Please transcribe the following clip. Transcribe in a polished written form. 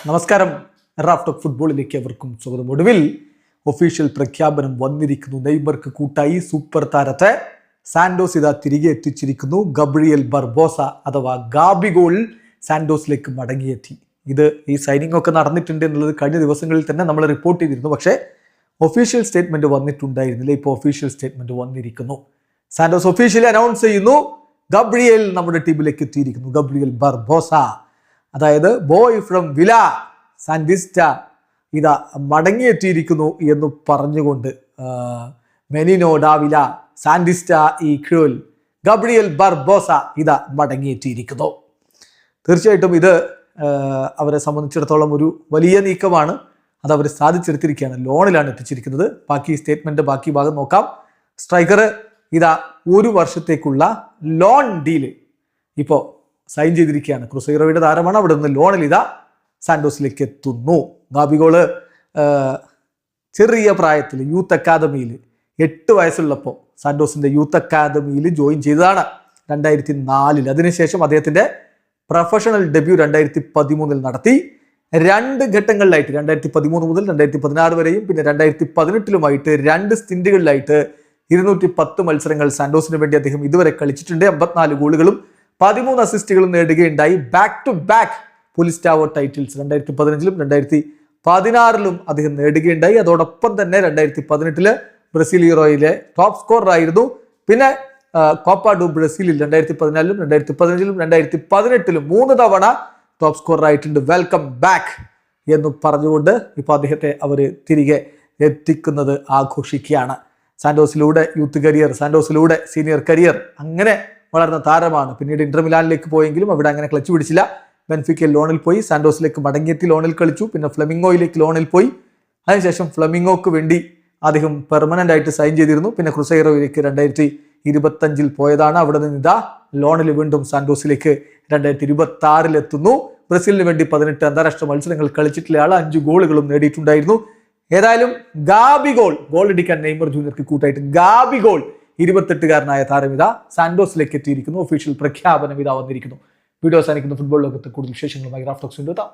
നമസ്കാരം. Raf talk ഫുട്ബോളിലേക്ക് അവർക്കും സ്വാഗതം. ഒടുവിൽ ഒഫീഷ്യൽ പ്രഖ്യാപനം വന്നിരിക്കുന്നു. നെയ്മർക്ക് കൂട്ടായി സൂപ്പർ താരത്തെ സാന്റോസ് ഇതാ തിരികെ എത്തിച്ചിരിക്കുന്നു. ഗബ്രിയേൽ ബർബോസ അഥവാ ഗാബിഗോൾ സാന്റോസിലേക്ക് മടങ്ങിയെത്തി. ഈ സൈനിങ് ഒക്കെ നടന്നിട്ടുണ്ട് എന്നുള്ളത് കഴിഞ്ഞ ദിവസങ്ങളിൽ തന്നെ നമ്മൾ റിപ്പോർട്ട് ചെയ്തിരുന്നു. പക്ഷേ ഒഫീഷ്യൽ സ്റ്റേറ്റ്മെന്റ് വന്നിട്ടുണ്ടായിരുന്നില്ല. ഇപ്പോൾ ഒഫീഷ്യൽ സ്റ്റേറ്റ്മെന്റ് വന്നിരിക്കുന്നു. സാന്റോസ് ഒഫീഷ്യലി അനൗൺസ് ചെയ്യുന്നു, ഗബ്രിയേൽ നമ്മുടെ ടീമിലേക്ക് എത്തിയിരിക്കുന്നു. ഗബ്രിയേൽ ബർബോസ, അതായത് ബോയ് ഫ്രം വില സാന്റിസ്റ്റ ഇതാ മടങ്ങിയെത്തിയിരിക്കുന്നു എന്ന് പറഞ്ഞുകൊണ്ട് മെനിനോ ഡാവില സാന്റിസ്റ്റ ഈ ക്യൂൽ ഗബ്രിയേൽ ബർബോസ ഇതാ മടങ്ങിയെത്തിയിരിക്കുന്നു. തീർച്ചയായിട്ടും ഇത് അവരെ സംബന്ധിച്ചിടത്തോളം ഒരു വലിയ നീക്കമാണ്. അത് അവർ സാധിച്ചെടുത്തിരിക്കുകയാണ്. ലോണിലാണ് എത്തിച്ചിരിക്കുന്നത്. ബാക്കി ഭാഗം നോക്കാം. സ്ട്രൈക്കർ ഇതാ 1 വർഷത്തേക്കുള്ള ലോൺ ഡീല് ഇപ്പോൾ സൈൻ ചെയ്തിരിക്കുകയാണ്. ക്രുസൈറോയുടെ താരമാണ്. അവിടെ നിന്ന് ലോണിൽ ഇതാ സാന്റോസിലേക്ക് എത്തുന്നു. ഗാബിഗോള് ചെറിയ പ്രായത്തിൽ യൂത്ത് അക്കാദമിയിൽ 8 വയസ്സുള്ളപ്പോൾ സാന്റോസിന്റെ യൂത്ത് അക്കാദമിയിൽ ജോയിൻ ചെയ്തതാണ് 2004. അതിനുശേഷം അദ്ദേഹത്തിന്റെ പ്രൊഫഷണൽ ഡെബ്യൂ 2013 നടത്തി. 2 ഘട്ടങ്ങളിലായിട്ട് 2013 മുതൽ 2016 വരെയും പിന്നെ 2018 2 സ്റ്റിൻറ്റുകളിലായിട്ട് 210 മത്സരങ്ങൾ സാന്റോസിന് വേണ്ടി അദ്ദേഹം ഇതുവരെ കളിച്ചിട്ടുണ്ട്. 54 ഗോളുകളും 13 അസിസ്റ്റുകളും നേടുകയുണ്ടായി. ബാക്ക് ടു ബാക്ക് പുലിസ്റ്റാവോ ടൈറ്റിൽസ് 2015 2016 അദ്ദേഹം നേടുകയുണ്ടായി. അതോടൊപ്പം തന്നെ 2018 ബ്രസീൽ യൂറോയിലെ ടോപ്പ് സ്കോറർ ആയിരുന്നു. പിന്നെ കോപ്പ ഡു ബ്രസീലിൽ 2014 2015 2018 3 തവണ ടോപ്പ് സ്കോറർ ആയിട്ടുണ്ട്. വെൽക്കം ബാക്ക് എന്ന് പറഞ്ഞുകൊണ്ട് ഇപ്പോൾ അദ്ദേഹത്തെ അവർ തിരികെ എത്തിക്കുന്നത് ആഘോഷിക്കുകയാണ്. സാന്റോസിലൂടെ യൂത്ത് കരിയർ, സാന്റോസിലൂടെ സീനിയർ കരിയർ, അങ്ങനെ വളർന്ന താരമാണ്. പിന്നീട് ഇന്റർ മിലാനിലേക്ക് പോയെങ്കിലും അവിടെ അങ്ങനെ ക്ലച്ച് പിടിച്ചില്ല. ബെൻഫിക്കയിൽ ലോണിൽ പോയി, സാന്റോസിലേക്ക് മടങ്ങിയെത്തി ലോണിൽ കളിച്ചു. പിന്നെ ഫ്ലെമിംഗോയിലേക്ക് ലോണിൽ പോയി. അതിനുശേഷം ഫ്ലെമിംഗോക്ക് വേണ്ടി അദ്ദേഹം പെർമനന്റ് ആയിട്ട് സൈൻ ചെയ്തിരുന്നു. പിന്നെ ക്രുസൈറോയിലേക്ക് 2025 പോയതാണ്. അവിടെ നിന്ന് ഇതാ ലോണിൽ വീണ്ടും സാന്റോസിലേക്ക് 2026 എത്തുന്നു. ബ്രസീലിന് വേണ്ടി 18 അന്താരാഷ്ട്ര മത്സരങ്ങൾ കളിച്ചിട്ടുള്ള ആൾ 5 ഗോളുകളും നേടിയിട്ടുണ്ടായിരുന്നു. ഏതായാലും ഗാബിഗോൾ ഗോൾ അടിക്കാൻ നെയ്മർ ജൂനിയർക്ക് കൂട്ടായിട്ട് ഗാബിഗോൾ 28-കാരനായ താരം ഇതാ സാന്റോസിലേക്ക് എത്തിയിരിക്കുന്നു. ഒഫീഷ്യൽ പ്രഖ്യാപനം ഇതാ വന്നിരിക്കുന്നു. വീഡിയോ അവസാനിക്കുന്ന ഫുട്ബോൾ ലോകത്ത് കൂടുതൽ വിശേഷങ്ങളുമായി റാഫ് ടോക്സ് എത്താം.